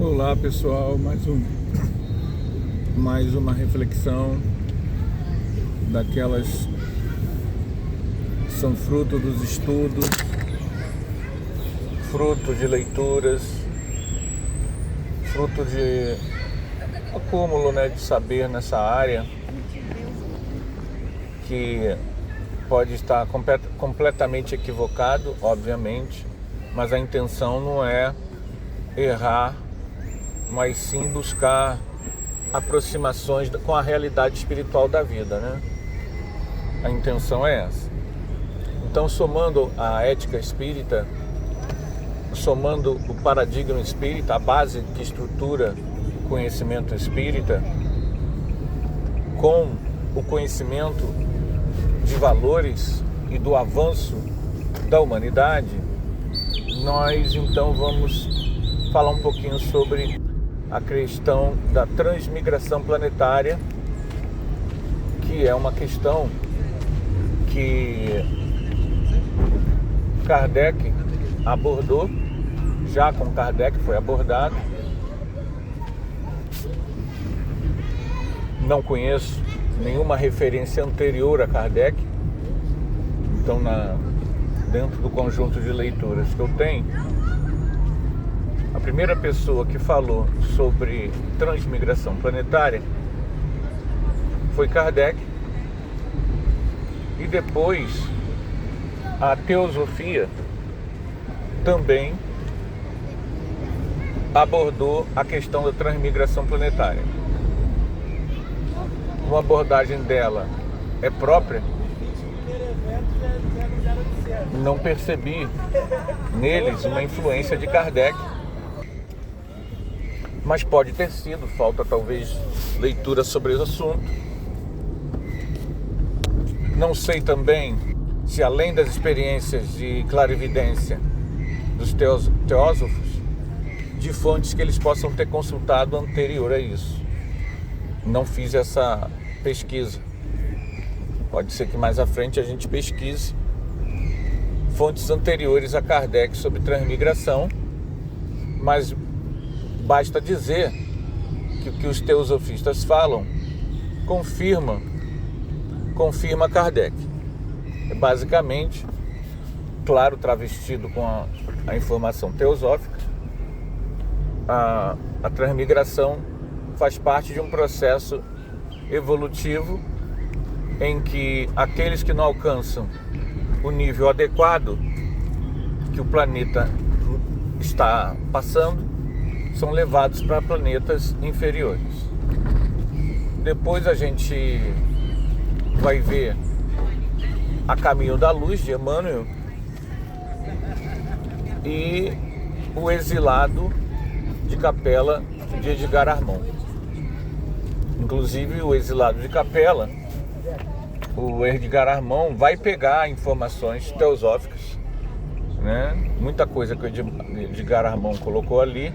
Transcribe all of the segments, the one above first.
Olá pessoal, mais uma reflexão daquelas que são fruto dos estudos, fruto de leituras, fruto de acúmulo, de saber nessa área que pode estar completamente equivocado, obviamente, mas a intenção não é errar, mas sim buscar aproximações com a realidade espiritual da vida, A intenção é essa. Então, somando a ética espírita, somando o paradigma espírita, a base que estrutura o conhecimento espírita, com o conhecimento de valores e do avanço da humanidade, nós então vamos falar um pouquinho sobre a questão da transmigração planetária, que é uma questão que Kardec abordou, já com Kardec foi abordado. Não conheço nenhuma referência anterior a Kardec, então dentro do conjunto de leituras que eu tenho, a primeira pessoa que falou sobre transmigração planetária foi Kardec, e depois a teosofia também abordou a questão da transmigração planetária. Uma abordagem dela é própria. Não percebi neles uma influência de Kardec, mas pode ter sido, falta talvez leitura sobre o assunto. Não sei também se, além das experiências de clarividência dos teósofos, de fontes que eles possam ter consultado anterior a isso. Não fiz essa pesquisa. Pode ser que mais à frente a gente pesquise fontes anteriores a Kardec sobre transmigração, mas basta dizer que o que os teosofistas falam confirma Kardec. É basicamente, claro, travestido com a informação teosófica, a transmigração faz parte de um processo evolutivo em que aqueles que não alcançam o nível adequado que o planeta está passando são levados para planetas inferiores. Depois a gente vai ver A Caminho da Luz, de Emmanuel, e O Exilado de Capela, de Edgar Armand. Inclusive, O Exilado de Capela, o Edgar Armand vai pegar informações teosóficas, Muita coisa que o Edgar Armand colocou ali,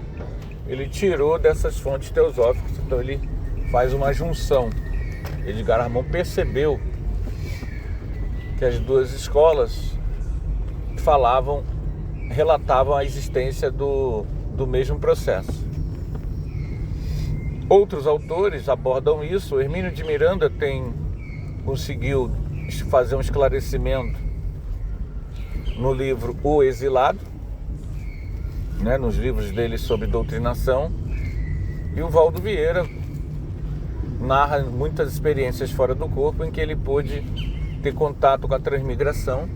ele tirou dessas fontes teosóficas. Então ele faz uma junção. Edgar Armand percebeu que as duas escolas relatavam a existência do mesmo processo. Outros autores abordam isso. O Hermínio de Miranda conseguiu fazer um esclarecimento no livro O Exilado, nos livros dele sobre doutrinação, e o Valdo Vieira narra muitas experiências fora do corpo em que ele pôde ter contato com a transmigração.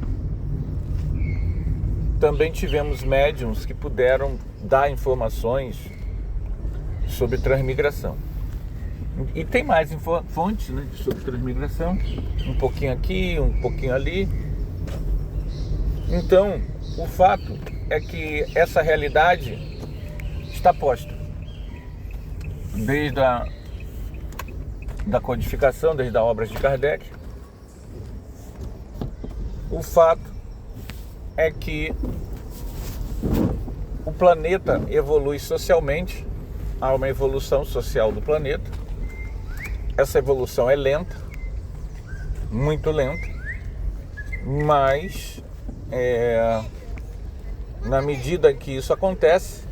Também tivemos médiuns que puderam dar informações sobre transmigração. E tem mais fontes sobre transmigração, um pouquinho aqui, um pouquinho ali. Então, o fato é que essa realidade está posta desde da codificação, desde a obra de Kardec. O fato é que o planeta evolui socialmente, há uma evolução social do planeta. Essa evolução é lenta, muito lenta, mas na medida que isso acontece,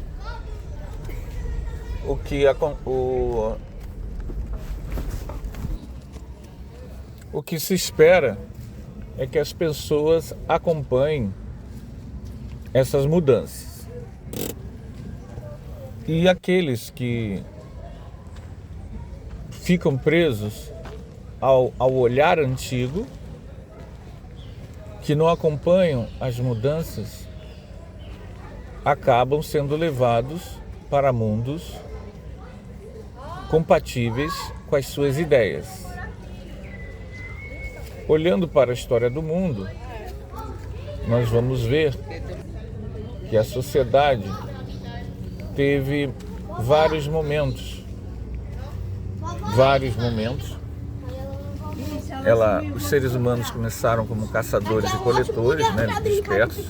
o que se espera é que as pessoas acompanhem essas mudanças. E aqueles que ficam presos ao olhar antigo, que não acompanham as mudanças, acabam sendo levados para mundos compatíveis com as suas ideias. Olhando para a história do mundo, nós vamos ver que a sociedade teve vários momentos. Os seres humanos começaram como caçadores e coletores, né, dispersos,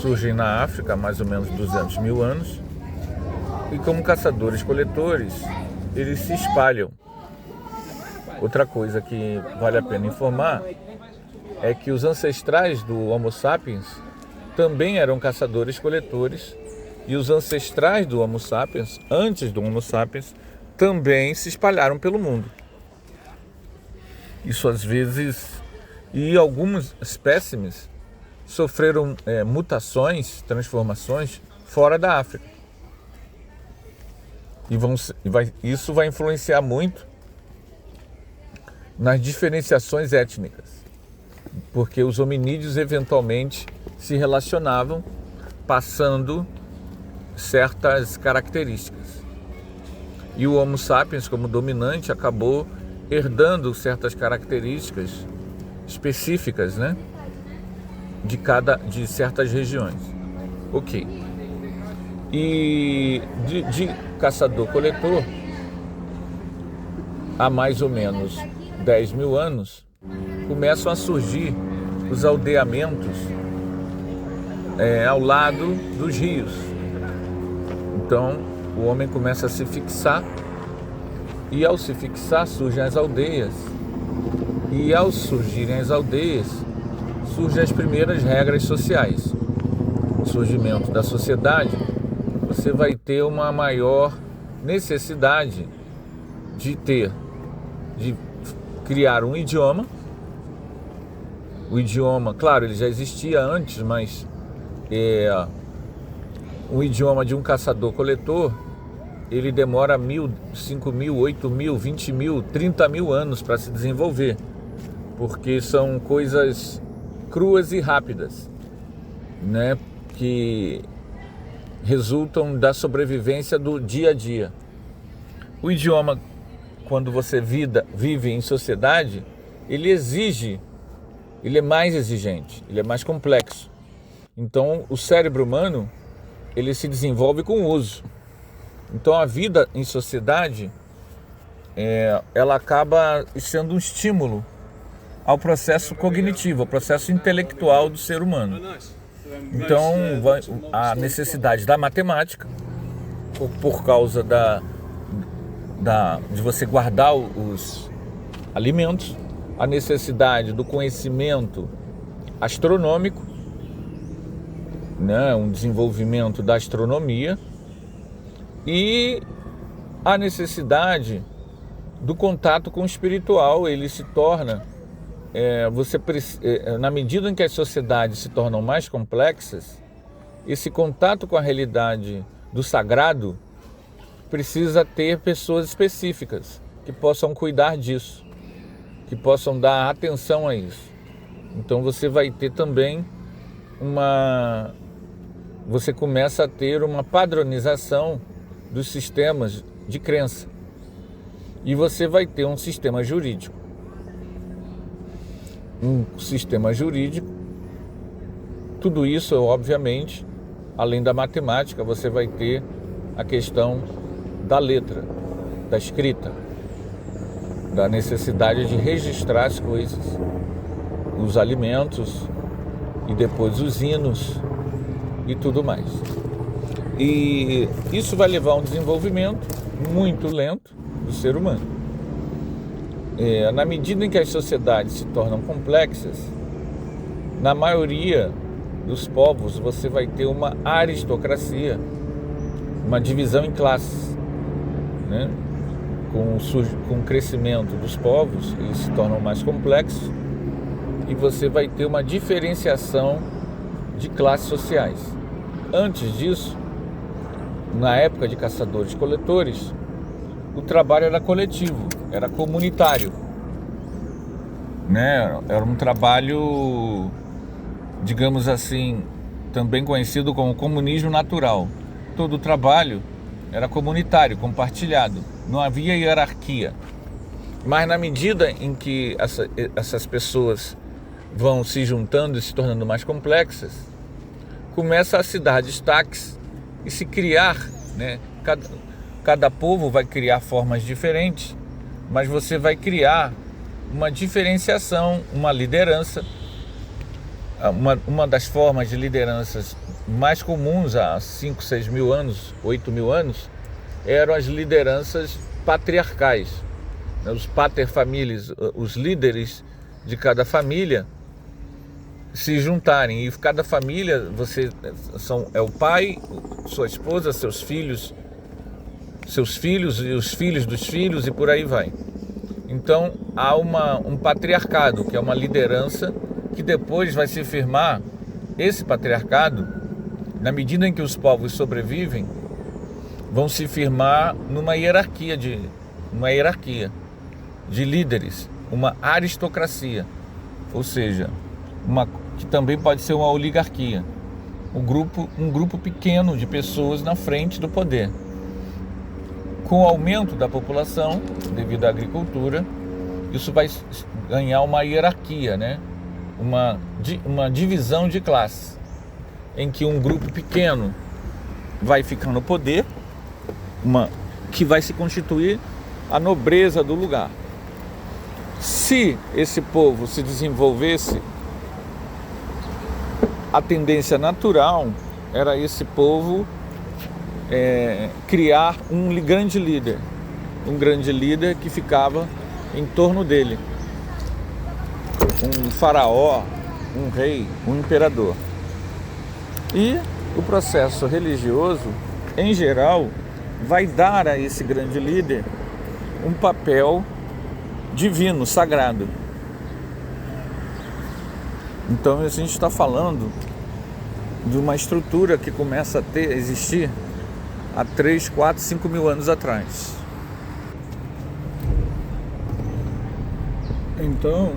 surgem na África há mais ou menos 200 mil anos, e como caçadores-coletores, eles se espalham. Outra coisa que vale a pena informar é que os ancestrais do Homo sapiens também eram caçadores-coletores, e os ancestrais do Homo sapiens, antes do Homo sapiens, também se espalharam pelo mundo. Isso às vezes, e alguns espécimes sofreram mutações, transformações fora da África. Isso vai influenciar muito nas diferenciações étnicas, porque os hominídeos eventualmente se relacionavam passando certas características. E o Homo sapiens, como dominante, acabou herdando certas características específicas, né, de certas regiões. Ok. E de caçador-coletor, há mais ou menos 10 mil anos, começam a surgir os aldeamentos ao lado dos rios. Então, o homem começa a se fixar, e ao se fixar surgem as aldeias. E ao surgirem as aldeias, surgem as primeiras regras sociais. O surgimento da sociedade, você vai ter uma maior necessidade de criar um idioma. O idioma, claro, ele já existia antes, mas o idioma de um caçador-coletor, ele demora 1.000, 5.000, 8.000, 20.000, 30.000 anos para se desenvolver, porque são coisas cruas e rápidas, né, que resultam da sobrevivência do dia a dia. O idioma, quando você vive em sociedade, ele é mais exigente, ele é mais complexo. Então, o cérebro humano, ele se desenvolve com o uso. Então, a vida em sociedade, ela acaba sendo um estímulo ao processo cognitivo, ao processo intelectual do ser humano. Então, a necessidade da matemática, por causa de você guardar os alimentos, a necessidade do conhecimento astronômico, né, um desenvolvimento da astronomia, e a necessidade do contato com o espiritual. Ele se torna, na medida em que as sociedades se tornam mais complexas, esse contato com a realidade do sagrado precisa ter pessoas específicas que possam cuidar disso, que possam dar atenção a isso. Então você vai ter também você começa a ter uma padronização dos sistemas de crença, e você vai ter um sistema jurídico. Tudo isso, obviamente, além da matemática, você vai ter a questão da letra, da escrita, da necessidade de registrar as coisas, os alimentos e depois os hinos e tudo mais. E isso vai levar a um desenvolvimento muito lento do ser humano. Na medida em que as sociedades se tornam complexas, na maioria dos povos você vai ter uma aristocracia, uma divisão em classes. né? Com o crescimento dos povos, eles se tornam mais complexos e você vai ter uma diferenciação de classes sociais. Antes disso, na época de caçadores-coletores, o trabalho era coletivo, era comunitário, né? Era um trabalho, digamos assim, também conhecido como comunismo natural. Todo o trabalho era comunitário, compartilhado, não havia hierarquia. Mas na medida em que essas pessoas vão se juntando e se tornando mais complexas, começa a se dar destaques e se criar, né? Cada povo vai criar formas diferentes, mas você vai criar uma diferenciação, uma liderança. Uma das formas de lideranças mais comuns há 5, 6 mil anos, 8 mil anos, eram as lideranças patriarcais, né? Os paterfamilias, os líderes de cada família se juntarem, e cada família é o pai, sua esposa, seus filhos e os filhos dos filhos, e por aí vai. Então há um patriarcado, que é uma liderança que depois vai se firmar. Esse patriarcado, na medida em que os povos sobrevivem, vão se firmar numa hierarquia de líderes, uma aristocracia, ou seja, que também pode ser uma oligarquia, um grupo pequeno de pessoas na frente do poder. Com o aumento da população, devido à agricultura, isso vai ganhar uma hierarquia, né? Uma divisão de classes, em que um grupo pequeno vai ficar no poder, que vai se constituir a nobreza do lugar. Se esse povo se desenvolvesse, a tendência natural era esse povo criar um grande líder que ficava em torno dele, um faraó, um rei, um imperador. E o processo religioso, em geral, vai dar a esse grande líder um papel divino, sagrado. Então a gente está falando de uma estrutura que começa a existir há 3, 4, 5 mil anos atrás. Então,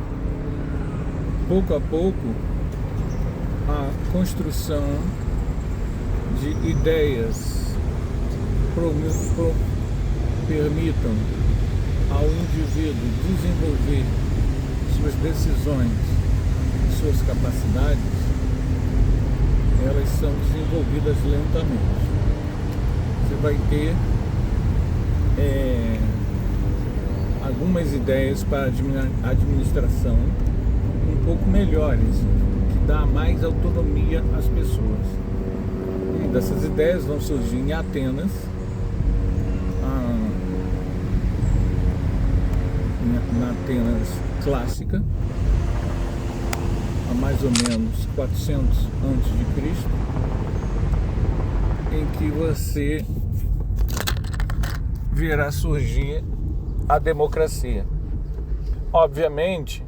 pouco a pouco, a construção de ideias permitam ao indivíduo desenvolver suas decisões, suas capacidades, elas são desenvolvidas lentamente. Você vai ter algumas ideias para administração um pouco melhores, que dá mais autonomia às pessoas. E dessas ideias vão surgir em Atenas, na Atenas clássica, há mais ou menos 400 a.C., em que você verá surgir a democracia. Obviamente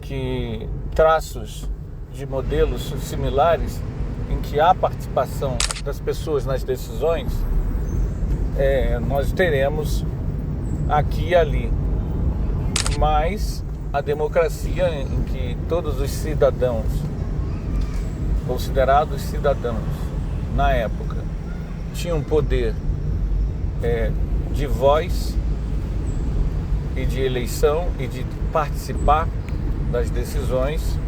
que traços de modelos similares, em que há participação das pessoas nas decisões, nós teremos aqui e ali. Mas a democracia, em que todos os cidadãos, considerados cidadãos na época, tinham poder de voz e de eleição e de participar das decisões,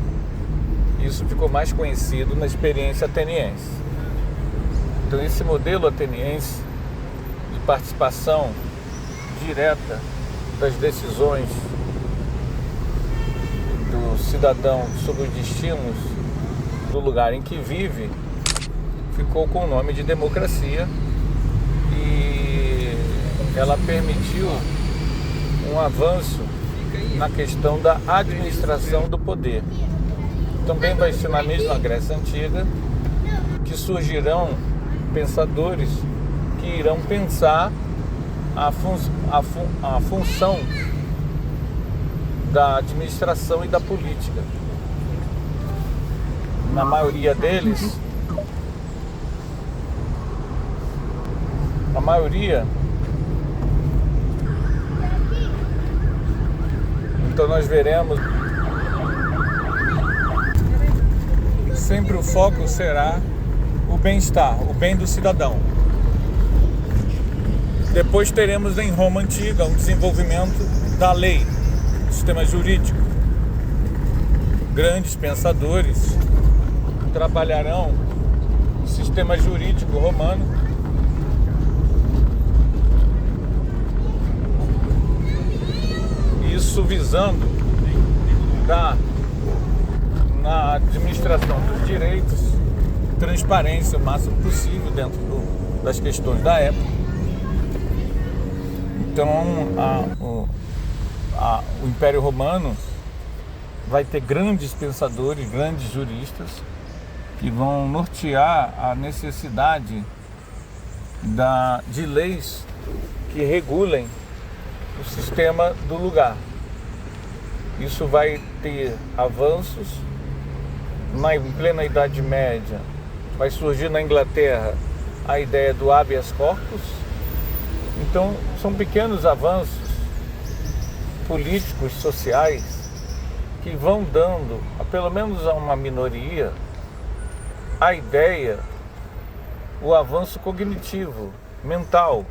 isso ficou mais conhecido na experiência ateniense. Então esse modelo ateniense de participação direta das decisões do cidadão sobre os destinos do lugar em que vive ficou com o nome de democracia, e ela permitiu um avanço na questão da administração do poder. Também vai ser na mesma Grécia Antiga que surgirão pensadores que irão pensar a função da administração e da política. Na maioria deles, então nós veremos, sempre o foco será o bem-estar, o bem do cidadão. Depois teremos em Roma Antiga um desenvolvimento da lei, do sistema jurídico. Grandes pensadores trabalharão no sistema jurídico romano, isso visando dar na administração dos direitos transparência o máximo possível dentro das questões da época. Então o Império Romano vai ter grandes pensadores, grandes juristas que vão nortear a necessidade de leis que regulem o sistema do lugar. Isso vai ter avanços em plena Idade Média. Vai surgir na Inglaterra a ideia do habeas corpus. Então, são pequenos avanços políticos, sociais, que vão dando, pelo menos a uma minoria, a ideia, o avanço cognitivo, mental,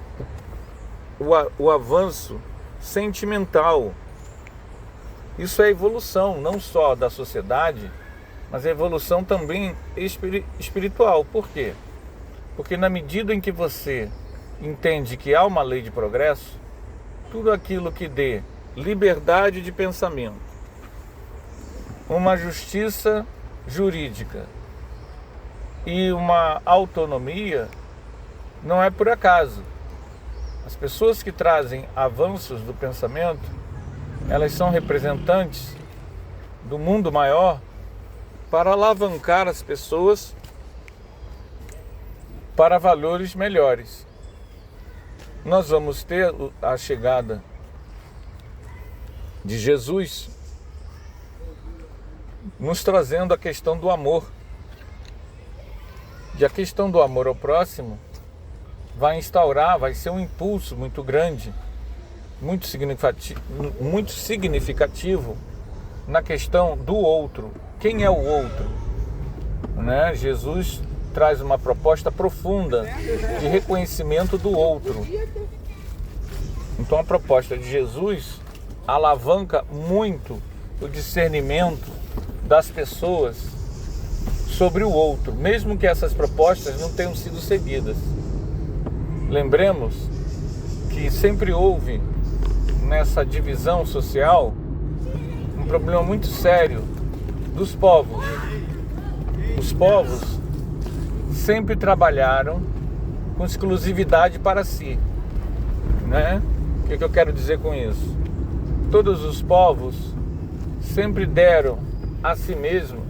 o avanço sentimental. Isso é evolução, não só da sociedade, mas é evolução também espiritual. Por quê? Porque na medida em que você entende que há uma lei de progresso, tudo aquilo que dê liberdade de pensamento, uma justiça jurídica e uma autonomia, não é por acaso. As pessoas que trazem avanços do pensamento, elas são representantes do mundo maior para alavancar as pessoas para valores melhores. Nós vamos ter a chegada de Jesus nos trazendo a questão do amor. E a questão do amor ao próximo vai ser um impulso muito grande, muito significativo na questão do outro. Quem é o outro? Né? Jesus traz uma proposta profunda de reconhecimento do outro. Então a proposta de Jesus alavanca muito o discernimento das pessoas sobre o outro, mesmo que essas propostas não tenham sido seguidas. Lembremos que sempre houve nessa divisão social um problema muito sério dos povos. Os povos sempre trabalharam com exclusividade para si, né? O que eu quero dizer com isso? Todos os povos sempre deram a si mesmos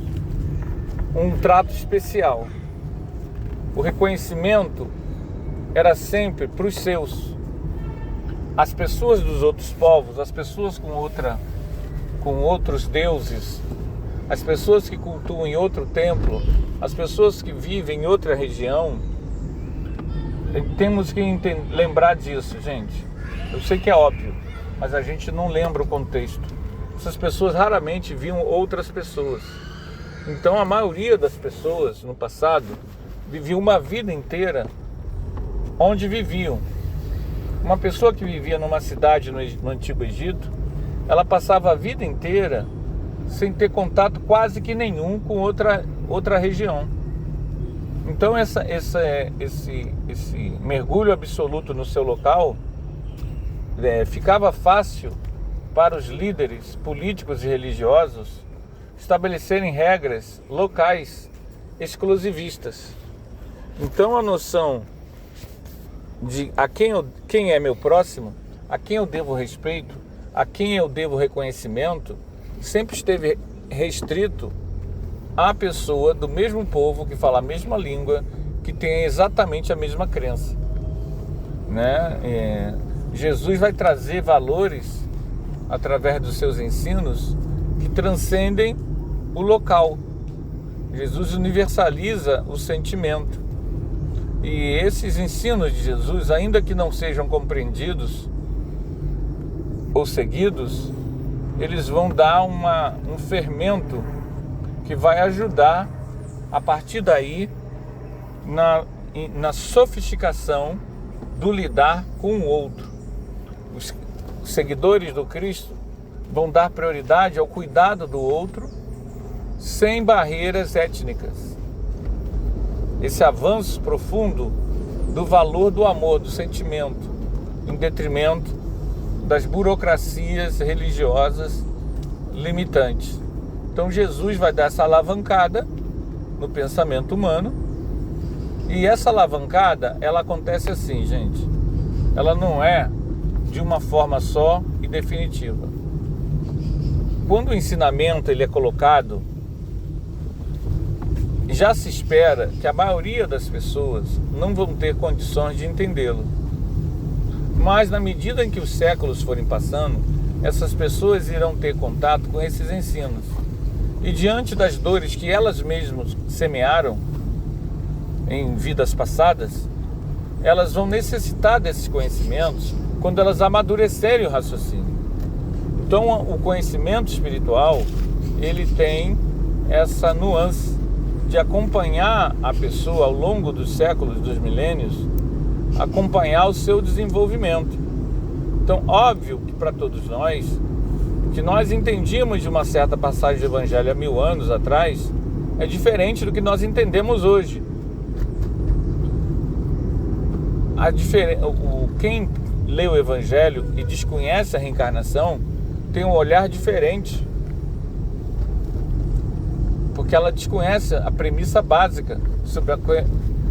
um trato especial. O reconhecimento era sempre para os seus. As pessoas dos outros povos, as pessoas com outros deuses, as pessoas que cultuam em outro templo, as pessoas que vivem em outra região, temos que lembrar disso, gente. Eu sei que é óbvio, mas a gente não lembra o contexto. Essas pessoas raramente viam outras pessoas. Então a maioria das pessoas no passado viviam uma vida inteira onde viviam. Uma pessoa que vivia numa cidade no Antigo Egito, ela passava a vida inteira sem ter contato quase que nenhum com outra região. Então esse mergulho absoluto no seu local ficava fácil para os líderes políticos e religiosos estabelecerem regras locais exclusivistas. Então a noção de quem é meu próximo, a quem eu devo respeito, a quem eu devo reconhecimento, sempre esteve restrito à pessoa do mesmo povo, que fala a mesma língua, que tem exatamente a mesma crença, né? Jesus vai trazer valores através dos seus ensinos que transcendem o local. Jesus universaliza o sentimento. E esses ensinos de Jesus, ainda que não sejam compreendidos ou seguidos, eles vão dar um fermento que vai ajudar, a partir daí, na sofisticação do lidar com o outro. Os seguidores do Cristo vão dar prioridade ao cuidado do outro sem barreiras étnicas. Esse avanço profundo do valor do amor, do sentimento, em detrimento das burocracias religiosas limitantes. Então Jesus vai dar essa alavancada no pensamento humano, e essa alavancada, ela acontece assim, gente. Ela não é de uma forma só e definitiva. Quando o ensinamento ele é colocado, já se espera que a maioria das pessoas não vão ter condições de entendê-lo. Mas na medida em que os séculos forem passando, essas pessoas irão ter contato com esses ensinos. E diante das dores que elas mesmas semearam em vidas passadas, elas vão necessitar desses conhecimentos quando elas amadurecerem o raciocínio. Então o conhecimento espiritual, ele tem essa nuance de acompanhar a pessoa ao longo dos séculos, dos milênios, acompanhar o seu desenvolvimento. Então, óbvio que para todos nós, que nós entendíamos de uma certa passagem do Evangelho há 1000 anos atrás, é diferente do que nós entendemos hoje. Quem lê o Evangelho e desconhece a reencarnação tem um olhar diferente, porque ela desconhece a premissa básica sobre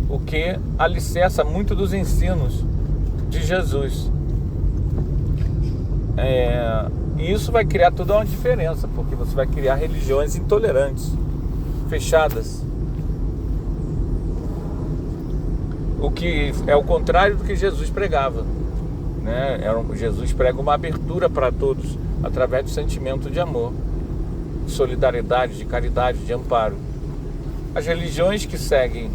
o que alicerça muito dos ensinos de Jesus. E isso vai criar toda uma diferença, porque você vai criar religiões intolerantes, fechadas. O que é o contrário do que Jesus pregava, né? Jesus prega uma abertura para todos, através do sentimento de amor, de solidariedade, de caridade, de amparo. As religiões que seguem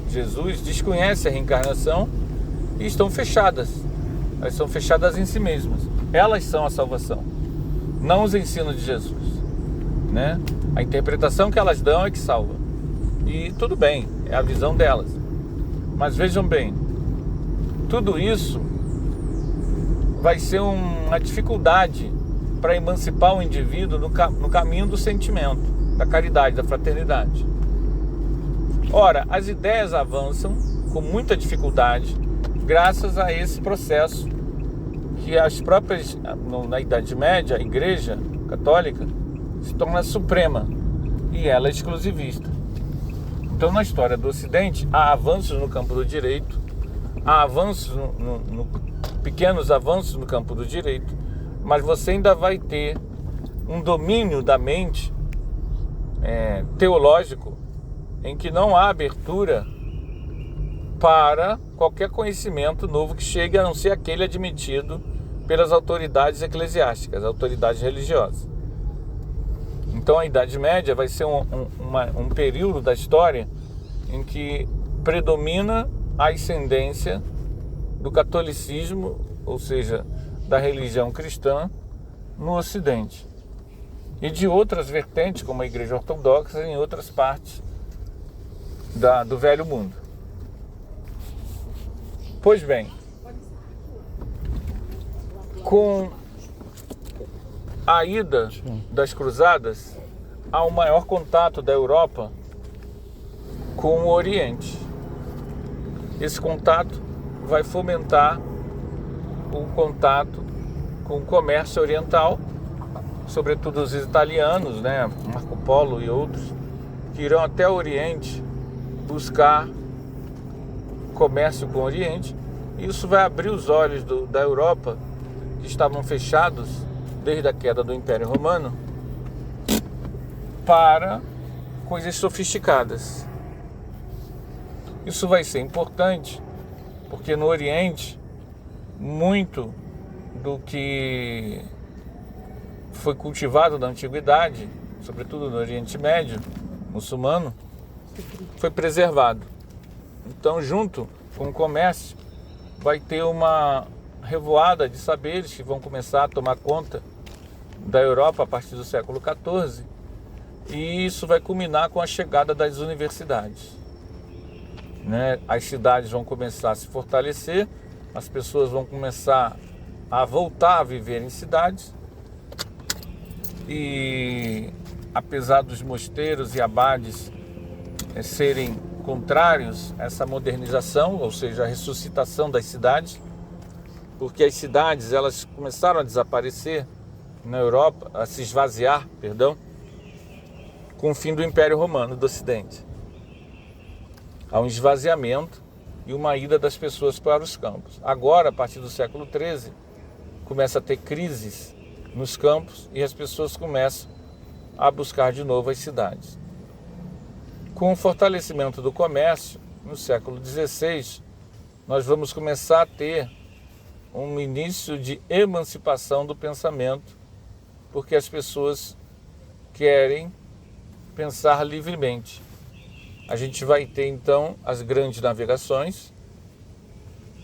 Jesus desconhecem a reencarnação e estão fechadas. Elas são fechadas em si mesmas. Elas são a salvação, não os ensinos de Jesus, né? A interpretação que elas dão é que salva. E tudo bem, é a visão delas. Mas vejam bem, tudo isso vai ser uma dificuldade para emancipar o indivíduo no caminho do sentimento, da caridade, da fraternidade. Ora, as ideias avançam com muita dificuldade graças a esse processo que as próprias, na Idade Média, a Igreja Católica se torna suprema e ela é exclusivista. Então, na história do Ocidente, há avanços no campo do direito, há avanços, pequenos avanços no campo do direito, mas você ainda vai ter um domínio da mente teológico em que não há abertura para qualquer conhecimento novo que chegue, a não ser aquele admitido pelas autoridades eclesiásticas, autoridades religiosas. Então a Idade Média vai ser um período da história em que predomina a ascendência do catolicismo, ou seja, da religião cristã no Ocidente, e de outras vertentes, como a Igreja Ortodoxa, em outras partes do Velho Mundo. Pois bem, com a ida das cruzadas, há um maior contato da Europa com o Oriente. Esse contato vai fomentar o contato com o comércio oriental, sobretudo os italianos, né, Marco Polo e outros, que irão até o Oriente buscar comércio com o Oriente. Isso vai abrir os olhos da Europa, que estavam fechados desde a queda do Império Romano, para coisas sofisticadas. Isso vai ser importante porque no Oriente muito do que foi cultivado na antiguidade, sobretudo no Oriente Médio, muçulmano, foi preservado. Então, junto com o comércio, vai ter uma revoada de saberes que vão começar a tomar conta da Europa a partir do século XIV, e isso vai culminar com a chegada das universidades, né? As cidades vão começar a se fortalecer, as pessoas vão começar a voltar a viver em cidades, e apesar dos mosteiros e abades serem contrários a essa modernização, ou seja, a ressuscitação das cidades, porque as cidades elas começaram a desaparecer na Europa, a se esvaziar, com o fim do Império Romano do Ocidente. Há um esvaziamento e uma ida das pessoas para os campos. Agora, a partir do século XIII, começa a ter crises nos campos e as pessoas começam a buscar de novo as cidades. Com o fortalecimento do comércio, no século XVI, nós vamos começar a ter um início de emancipação do pensamento, porque as pessoas querem pensar livremente. A gente vai ter então as grandes navegações,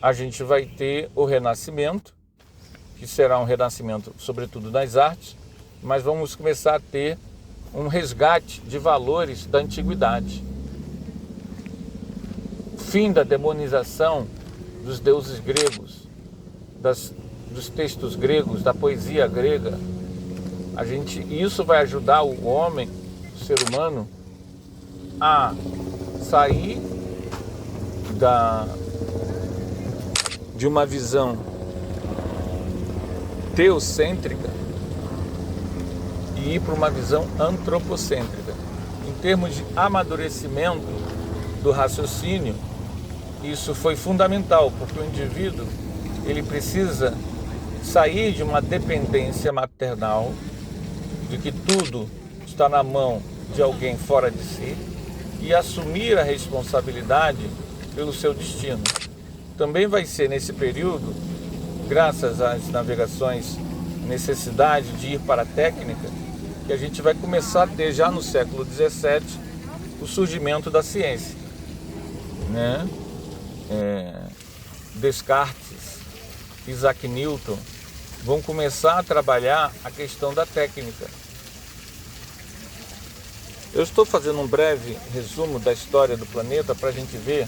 a gente vai ter o Renascimento, que será um renascimento sobretudo nas artes, mas vamos começar a ter um resgate de valores da antiguidade. Fim da demonização dos deuses gregos, dos textos gregos, da poesia grega. Isso vai ajudar o homem, o ser humano, a sair de uma visão teocêntrica e ir para uma visão antropocêntrica. Em termos de amadurecimento do raciocínio, isso foi fundamental, porque o indivíduo ele precisa sair de uma dependência maternal, de que tudo está na mão de alguém fora de si, e assumir a responsabilidade pelo seu destino. Também vai ser nesse período, graças às navegações, necessidade de ir para a técnica, que a gente vai começar a ter já no século XVII o surgimento da ciência, né? Descartes, Isaac Newton vão começar a trabalhar a questão da técnica. Eu estou fazendo um breve resumo da história do planeta para a gente ver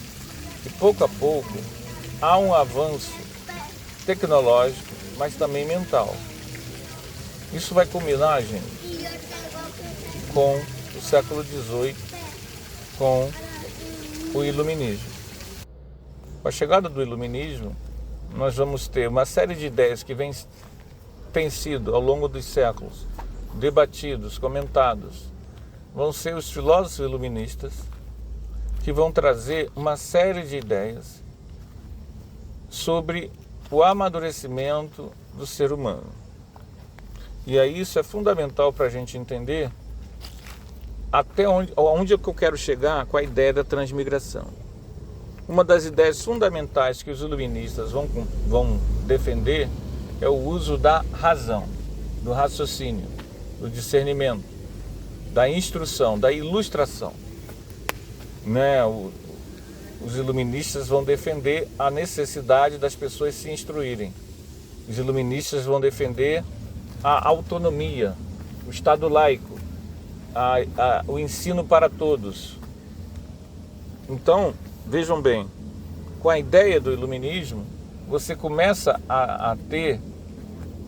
que pouco a pouco há um avanço tecnológico, mas também mental. Isso vai culminar, gente, com o século XVIII, com o Iluminismo. Com a chegada do Iluminismo, nós vamos ter uma série de ideias que têm sido, ao longo dos séculos, debatidos, comentados. Vão ser os filósofos iluministas que vão trazer uma série de ideias sobre o amadurecimento do ser humano. E aí isso é fundamental para a gente entender até onde é que eu quero chegar com a ideia da transmigração. Uma das ideias fundamentais que os iluministas vão defender é o uso da razão, do raciocínio, do discernimento, da instrução, da ilustração, né? Os iluministas vão defender a necessidade das pessoas se instruírem. Os iluministas vão defender a autonomia, o Estado laico, o ensino para todos. Então, vejam bem, com a ideia do iluminismo, você começa a ter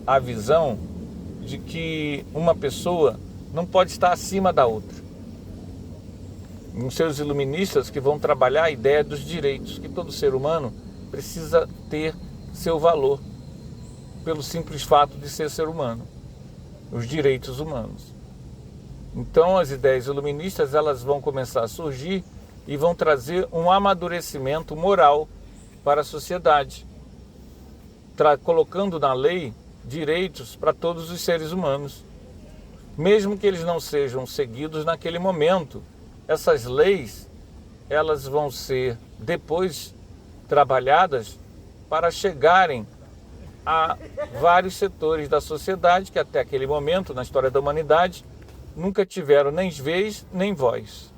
a visão de que uma pessoa não pode estar acima da outra. Os seus iluministas que vão trabalhar a ideia dos direitos, que todo ser humano precisa ter seu valor, pelo simples fato de ser ser humano, os direitos humanos. Então as ideias iluministas elas vão começar a surgir e vão trazer um amadurecimento moral para a sociedade, colocando na lei direitos para todos os seres humanos. Mesmo que eles não sejam seguidos naquele momento, essas leis elas vão ser depois trabalhadas para chegarem há vários setores da sociedade que até aquele momento, na história da humanidade, nunca tiveram nem vez nem voz.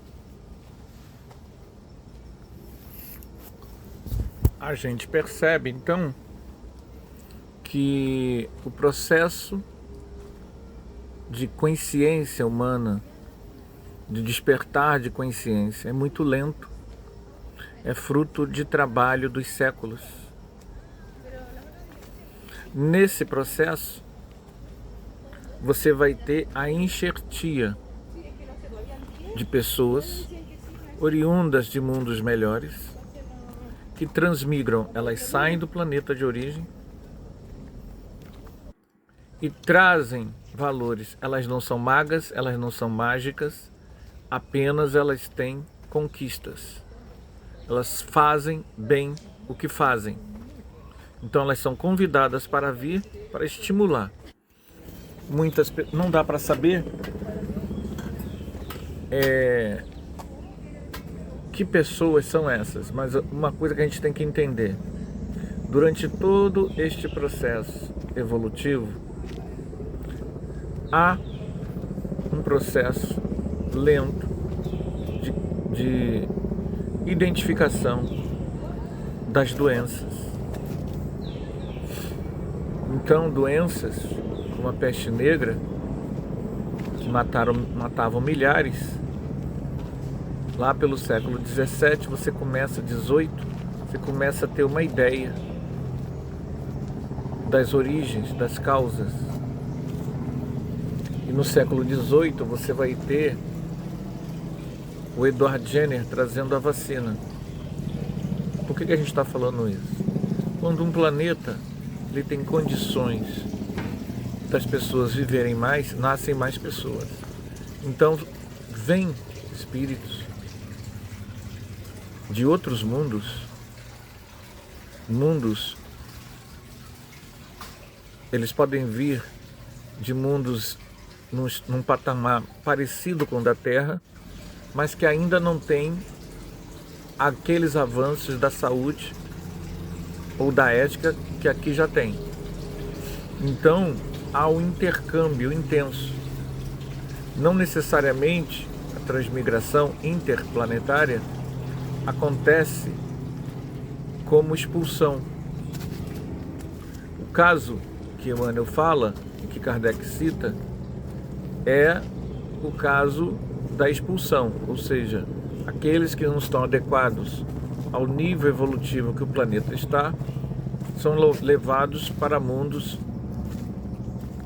A gente percebe, então, que o processo de consciência humana, de despertar de consciência, é muito lento, é fruto de trabalho dos séculos. Nesse processo, você vai ter a enxertia de pessoas oriundas de mundos melhores, que transmigram, elas saem do planeta de origem e trazem valores. Elas não são magas, elas não são mágicas, apenas elas têm conquistas. Elas fazem bem o que fazem. Então elas são convidadas para vir, para estimular. Não dá para saber que pessoas são essas, mas uma coisa que a gente tem que entender: durante todo este processo evolutivo, há um processo lento de identificação das doenças. Então, doenças como a peste negra, que matavam milhares, lá pelo século XVII, você começa a ter uma ideia das origens, das causas. E no século XVIII você vai ter o Edward Jenner trazendo a vacina. Por que a gente está falando isso? Quando um planeta ele tem condições das pessoas viverem mais, nascem mais pessoas. Então vêm espíritos de outros mundos, eles podem vir de mundos num patamar parecido com o da Terra, mas que ainda não tem aqueles avanços da saúde ou da ética que aqui já tem. Então há um intercâmbio intenso. Não necessariamente a transmigração interplanetária acontece como expulsão. O caso que Emmanuel fala e que Kardec cita é o caso da expulsão, ou seja, aqueles que não estão adequados ao nível evolutivo que o planeta está, são levados para mundos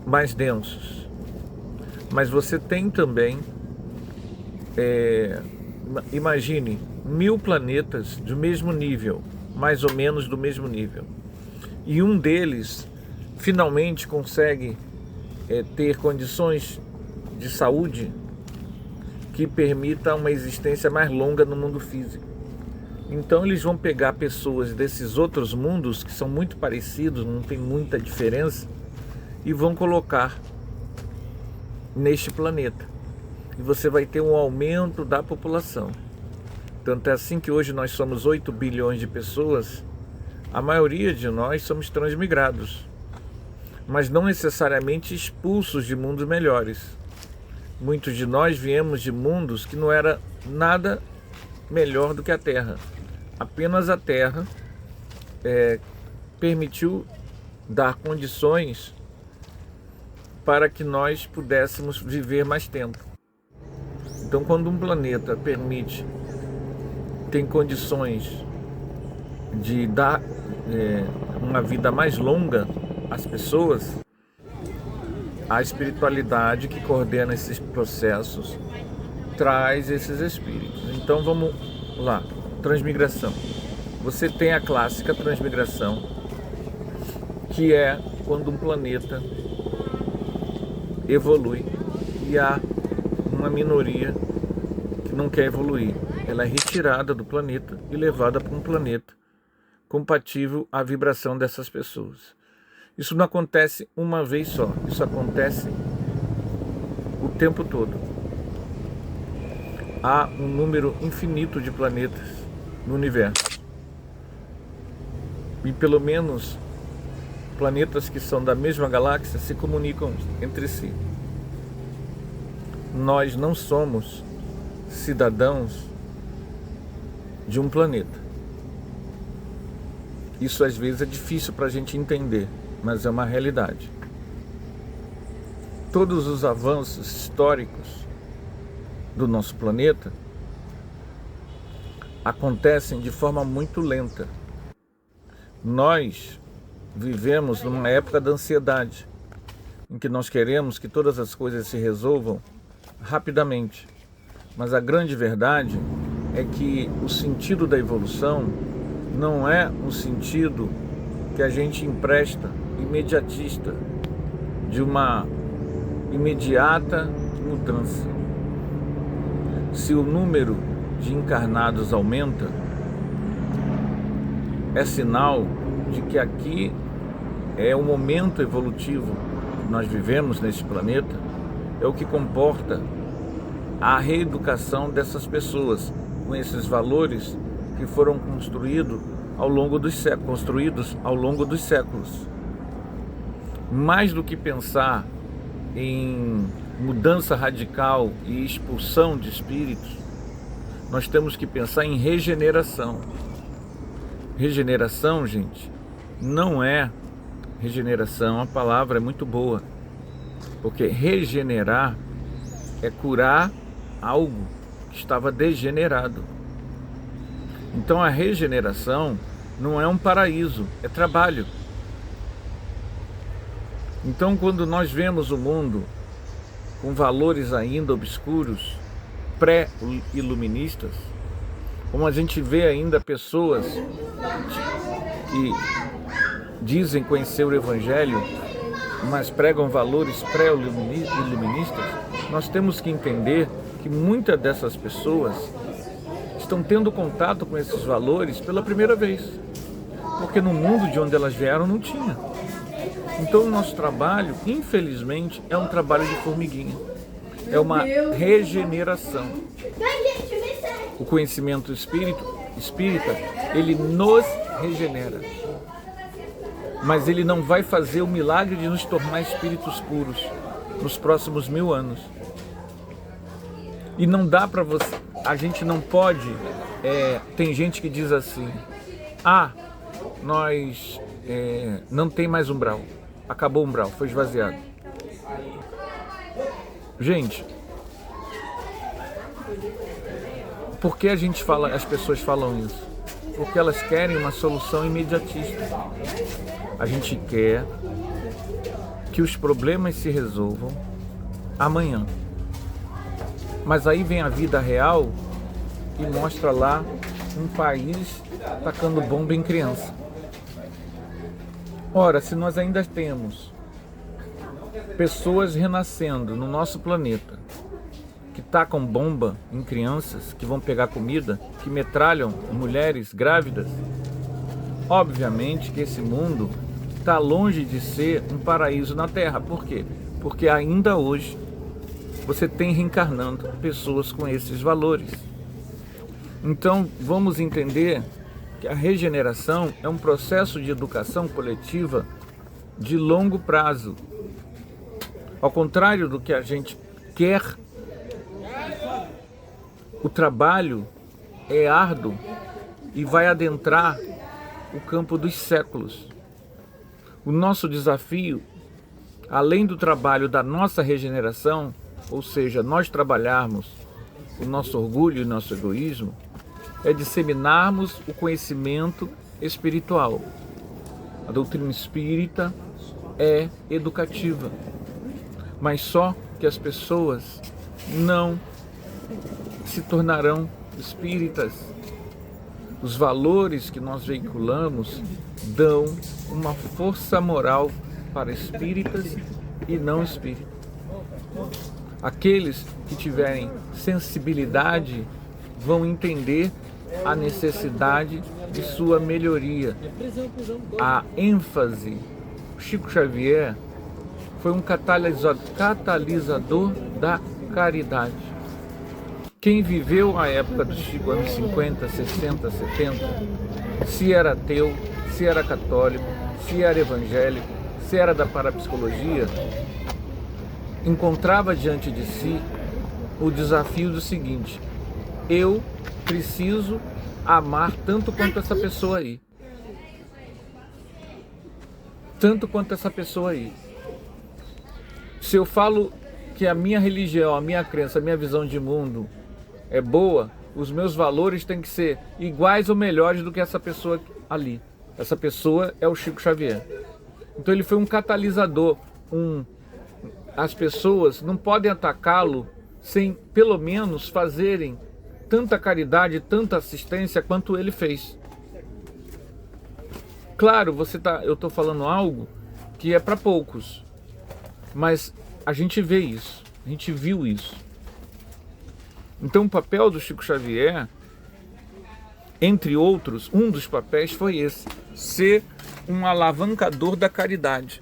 mais densos. Mas você tem também, imagine, 1000 planetas do mesmo nível, mais ou menos do mesmo nível, e um deles finalmente consegue ter condições de saúde que permita uma existência mais longa no mundo físico. Então eles vão pegar pessoas desses outros mundos que são muito parecidos, não tem muita diferença, e vão colocar neste planeta. E você vai ter um aumento da população. Tanto é assim que hoje nós somos 8 bilhões de pessoas, a maioria de nós somos transmigrados, mas não necessariamente expulsos de mundos melhores. Muitos de nós viemos de mundos que não era nada melhor do que a Terra. Apenas a Terra permitiu dar condições para que nós pudéssemos viver mais tempo. Então, quando um planeta tem condições de dar uma vida mais longa às pessoas, a espiritualidade que coordena esses processos traz esses espíritos. Então vamos lá, transmigração. Você tem a clássica transmigração, que é quando um planeta evolui e há uma minoria que não quer evoluir. Ela é retirada do planeta e levada para um planeta compatível à vibração dessas pessoas. Isso não acontece uma vez só, isso acontece o tempo todo. Há um número infinito de planetas no universo. E pelo menos planetas que são da mesma galáxia se comunicam entre si. Nós não somos cidadãos de um planeta. Isso às vezes é difícil para a gente entender, mas é uma realidade. Todos os avanços históricos do nosso planeta acontecem de forma muito lenta. Nós vivemos numa época da ansiedade, em que nós queremos que todas as coisas se resolvam rapidamente. Mas a grande verdade é que o sentido da evolução não é um sentido que a gente empresta imediatista, de uma imediata mudança. Se o número de encarnados aumenta, é sinal de que aqui é o momento evolutivo que nós vivemos neste planeta, é o que comporta a reeducação dessas pessoas com esses valores que foram construídos ao longo dos séculos. Mais do que pensar em mudança radical e expulsão de espíritos, nós temos que pensar em regeneração. Regeneração, gente, não é regeneração, a palavra é muito boa, porque regenerar é curar algo que estava degenerado. Então a regeneração não é um paraíso, é trabalho. Então quando nós vemos o mundo com valores ainda obscuros, pré-iluministas, como a gente vê ainda pessoas que dizem conhecer o Evangelho, mas pregam valores pré-iluministas, nós temos que entender que muitas dessas pessoas estão tendo contato com esses valores pela primeira vez, porque no mundo de onde elas vieram não tinha. Então o nosso trabalho, infelizmente, é um trabalho de formiguinha, é uma regeneração. O conhecimento espírita, ele nos regenera, mas ele não vai fazer o milagre de nos tornar espíritos puros nos próximos 1000 anos. E não dá para você, a gente não pode, tem gente que diz assim, nós não tem mais umbral, acabou o umbral, foi esvaziado. Gente, por que as pessoas falam isso? Porque elas querem uma solução imediatista. A gente quer que os problemas se resolvam amanhã. Mas aí vem a vida real e mostra lá um país tacando bomba em criança. Ora, se nós ainda temos pessoas renascendo no nosso planeta que tacam bomba em crianças, que vão pegar comida, que metralham mulheres grávidas, obviamente que esse mundo está longe de ser um paraíso na Terra. Por quê? Porque ainda hoje você tem reencarnando pessoas com esses valores. Então vamos entender que a regeneração é um processo de educação coletiva de longo prazo. Ao contrário do que a gente quer, o trabalho é árduo e vai adentrar o campo dos séculos. O nosso desafio, além do trabalho da nossa regeneração, ou seja, nós trabalharmos o nosso orgulho e o nosso egoísmo, é disseminarmos o conhecimento espiritual. A doutrina espírita é educativa, mas só que as pessoas não se tornarão espíritas. Os valores que nós veiculamos dão uma força moral para espíritas e não espíritas. Aqueles que tiverem sensibilidade vão entender a necessidade de sua melhoria. A ênfase, Chico Xavier foi um catalisador da caridade. Quem viveu a época do Chico, anos 50, 60, 70, se era ateu, se era católico, se era evangélico, se era da parapsicologia, encontrava diante de si o desafio do seguinte: eu preciso amar tanto quanto essa pessoa aí. Tanto quanto essa pessoa aí. Se eu falo que a minha religião, a minha crença, a minha visão de mundo é boa, os meus valores têm que ser iguais ou melhores do que essa pessoa ali. Essa pessoa é o Chico Xavier. Então ele foi um catalisador. As pessoas não podem atacá-lo sem pelo menos fazerem tanta caridade, tanta assistência quanto ele fez. Claro, eu estou falando algo que é para poucos, mas a gente vê isso, a gente viu isso. Então o papel do Chico Xavier, entre outros, um dos papéis foi esse: ser um alavancador da caridade.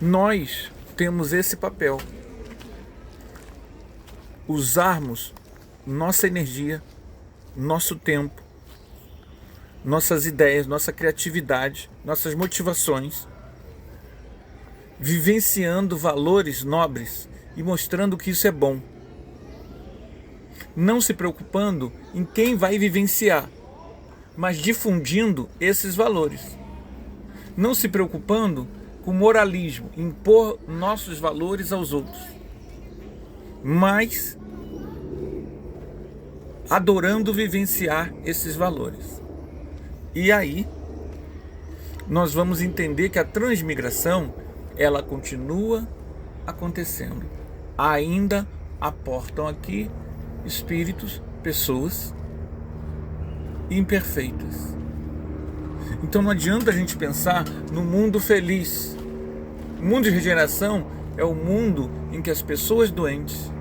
Nós temos esse papel. Usarmos nossa energia, nosso tempo, nossas ideias, nossa criatividade, nossas motivações, vivenciando valores nobres e mostrando que isso é bom. Não se preocupando em quem vai vivenciar, mas difundindo esses valores. Não se preocupando com moralismo, impor nossos valores aos outros, mas adorando vivenciar esses valores. E aí nós vamos entender que a transmigração, ela continua acontecendo. Ainda aportam aqui espíritos, pessoas imperfeitas. Então não adianta a gente pensar no mundo feliz. O mundo de regeneração é o mundo em que as pessoas doentes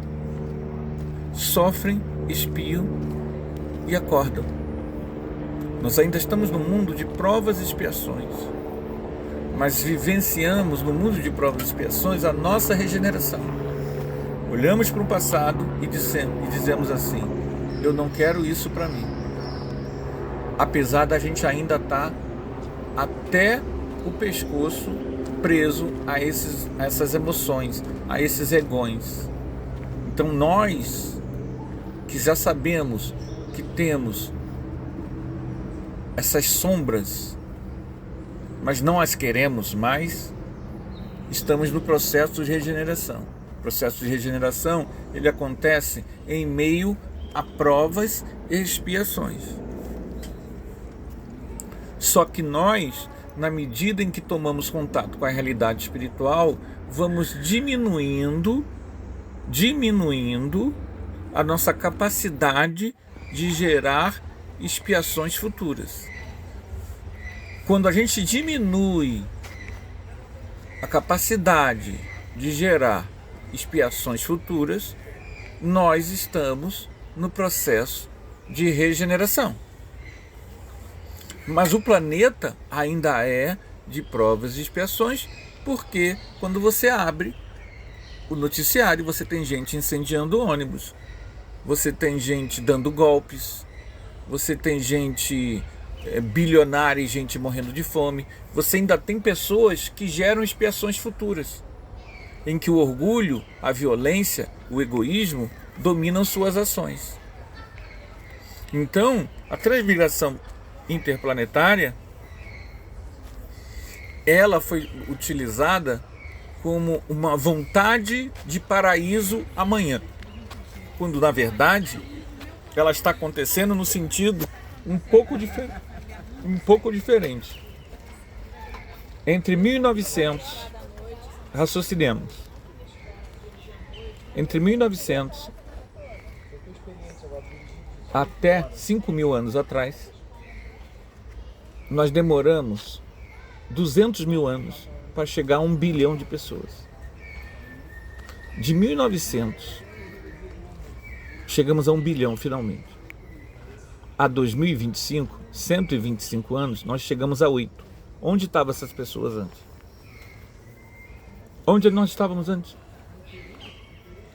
sofrem, espiam e acordam. Nós ainda estamos no mundo de provas e expiações, mas vivenciamos no mundo de provas e expiações a nossa regeneração. Olhamos para o passado e dizemos assim: eu não quero isso para mim. Apesar da gente ainda estar até o pescoço preso a essas emoções, a esses egões. Então nós, que já sabemos que temos essas sombras, mas não as queremos mais, estamos no processo de regeneração. O processo de regeneração, ele acontece em meio a provas e expiações. Só que nós, na medida em que tomamos contato com a realidade espiritual, vamos diminuindo a nossa capacidade de gerar expiações futuras. Quando a gente diminui a capacidade de gerar expiações futuras, nós estamos no processo de regeneração. Mas o planeta ainda é de provas e expiações, porque quando você abre o noticiário, você tem gente incendiando ônibus, você tem gente dando golpes, você tem gente bilionária e gente morrendo de fome. Você ainda tem pessoas que geram expiações futuras, em que o orgulho, a violência, o egoísmo dominam suas ações. Então, a transmigração interplanetária, ela foi utilizada como uma vontade de paraíso amanhã, quando na verdade ela está acontecendo no sentido um pouco diferente. Entre 1900, raciocinemos, entre 1900 até 5.000 anos atrás, nós demoramos 200.000 anos para chegar a 1 bilhão de pessoas. De 1900, chegamos a 1 bilhão finalmente. A 2025, 125 anos, nós chegamos a 8. Onde estavam essas pessoas antes? Onde nós estávamos antes?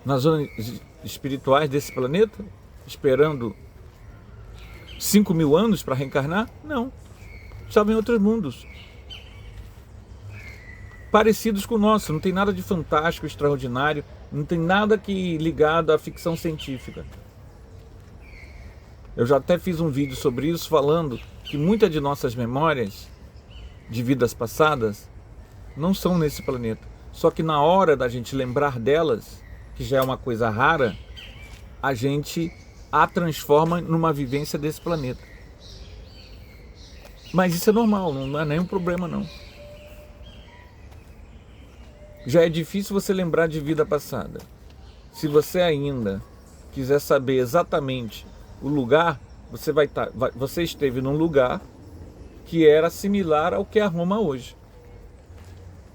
Nas zonas espirituais desse planeta, esperando 5.000 anos para reencarnar? Não. Estavam em outros mundos. Parecidos com o nosso, não tem nada de fantástico, extraordinário, não tem nada que ligado à ficção científica. Eu já até fiz um vídeo sobre isso, falando que muitas de nossas memórias de vidas passadas não são nesse planeta. Só que na hora da gente lembrar delas, que já é uma coisa rara, a gente a transforma numa vivência desse planeta. Mas isso é normal, não é nenhum problema não. Já é difícil você lembrar de vida passada. Se você ainda quiser saber exatamente o lugar, você esteve num lugar que era similar ao que é Roma hoje.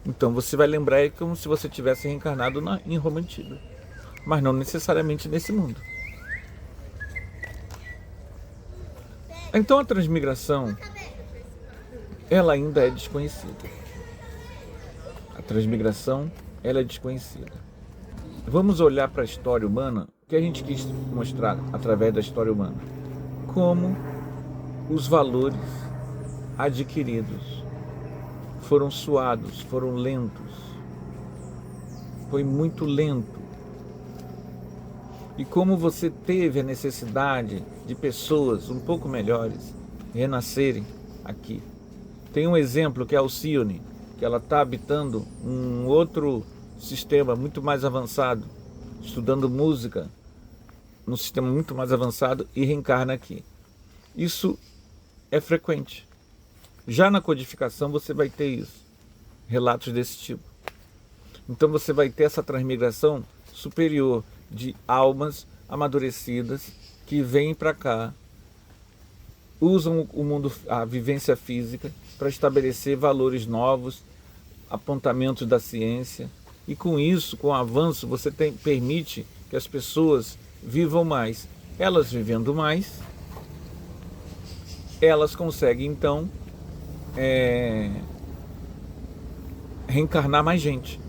Então você vai lembrar como se você tivesse reencarnado em Roma antiga, mas não necessariamente nesse mundo. Então a transmigração, ela ainda é desconhecida. A transmigração, ela é desconhecida. Vamos olhar para a história humana, que a gente quis mostrar através da história humana, como os valores adquiridos foram suados, foram lentos. Foi muito lento. E como você teve a necessidade de pessoas um pouco melhores renascerem aqui. Tem um exemplo que é a Alcione, que ela está habitando um outro sistema muito mais avançado, estudando música num sistema muito mais avançado e reencarna aqui. Isso é frequente. Já na codificação você vai ter isso, relatos desse tipo. Então você vai ter essa transmigração superior de almas amadurecidas que vêm para cá, usam o mundo, a vivência física, para estabelecer valores novos, apontamentos da ciência, e com isso, com o avanço, você permite que as pessoas vivam mais. Elas vivendo mais, elas conseguem então reencarnar mais gente.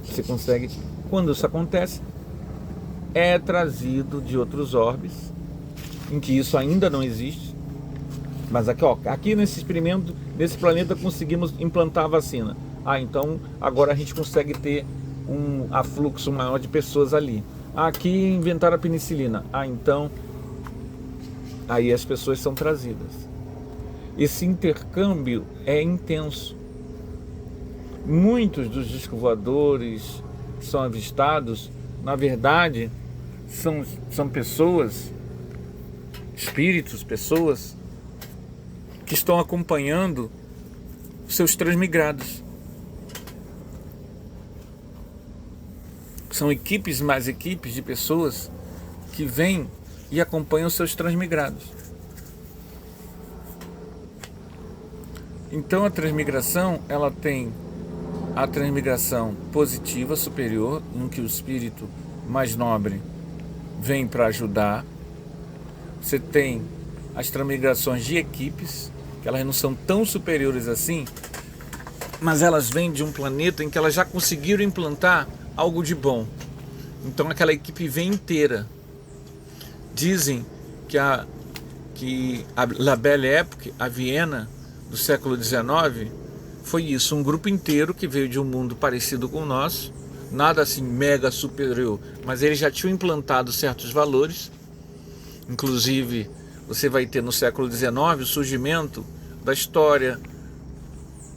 Você consegue, quando isso acontece, é trazido de outros orbes, em que isso ainda não existe. Mas aqui nesse experimento, nesse planeta, conseguimos implantar a vacina. Então agora a gente consegue ter um afluxo maior de pessoas ali. Aqui inventaram a penicilina. Então aí as pessoas são trazidas. Esse intercâmbio é intenso. Muitos dos discos voadores que são avistados, na verdade, são pessoas, espíritos, pessoas que estão acompanhando seus transmigrados. São equipes mais equipes de pessoas que vêm e acompanham seus transmigrados. Então a transmigração, ela tem a transmigração positiva, superior, em que o espírito mais nobre vem para ajudar. Você tem as transmigrações de equipes, que elas não são tão superiores assim, mas elas vêm de um planeta em que elas já conseguiram implantar algo de bom. Então aquela equipe vem inteira. Dizem que a La Belle Époque, a Viena do século XIX, foi isso, um grupo inteiro que veio de um mundo parecido com o nosso, nada assim mega superior, mas eles já tinham implantado certos valores. Inclusive, você vai ter no século XIX o surgimento da história,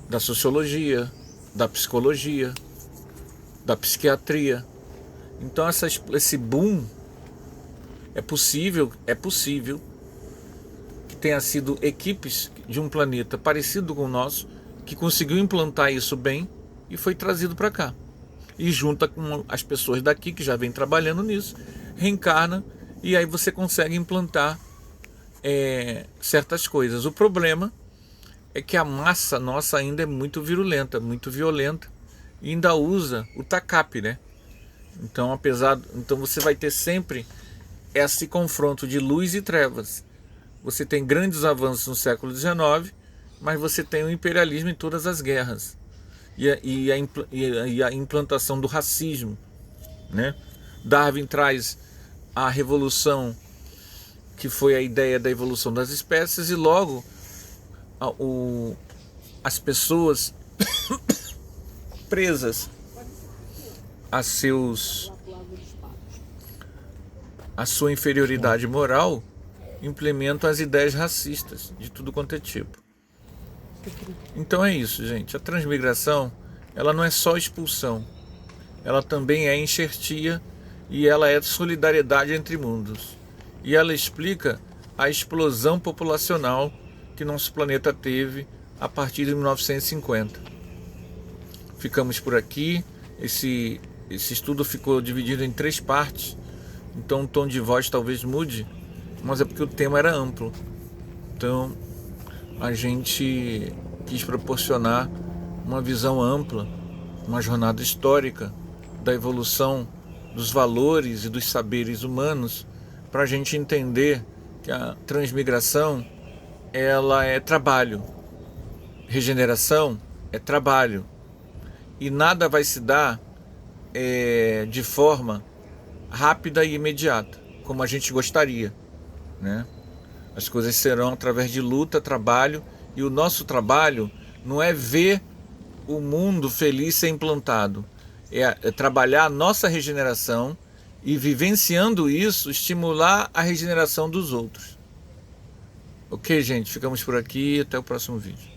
da sociologia, da psicologia, da psiquiatria. Então esse boom é possível que tenha sido equipes de um planeta parecido com o nosso, que conseguiu implantar isso bem e foi trazido para cá. E junta com as pessoas daqui que já vem trabalhando nisso, reencarna, e aí você consegue implantar certas coisas. O problema é que a massa nossa ainda é muito virulenta, muito violenta, e ainda usa o TACAP, né? Então você vai ter sempre esse confronto de luz e trevas. Você tem grandes avanços no século XIX, mas você tem o imperialismo em todas as guerras e a implantação do racismo, né? Darwin traz a revolução que foi a ideia da evolução das espécies, e logo as pessoas presas a sua inferioridade moral implementam as ideias racistas de tudo quanto é tipo. Então é isso, gente. A transmigração, ela não é só expulsão, ela também é enxertia, e ela é solidariedade entre mundos. E ela explica a explosão populacional que nosso planeta teve a partir de 1950. Ficamos por aqui. Esse estudo ficou dividido em 3 partes, então o tom de voz talvez mude, mas é porque o tema era amplo. Então a gente quis proporcionar uma visão ampla, uma jornada histórica da evolução dos valores e dos saberes humanos, para a gente entender que a transmigração, ela é trabalho, regeneração é trabalho, e nada vai se dar de forma rápida e imediata, como a gente gostaria, né? As coisas serão através de luta, trabalho, e o nosso trabalho não é ver o mundo feliz ser implantado, é trabalhar a nossa regeneração e, vivenciando isso, estimular a regeneração dos outros. Ok, gente? Ficamos por aqui, até o próximo vídeo.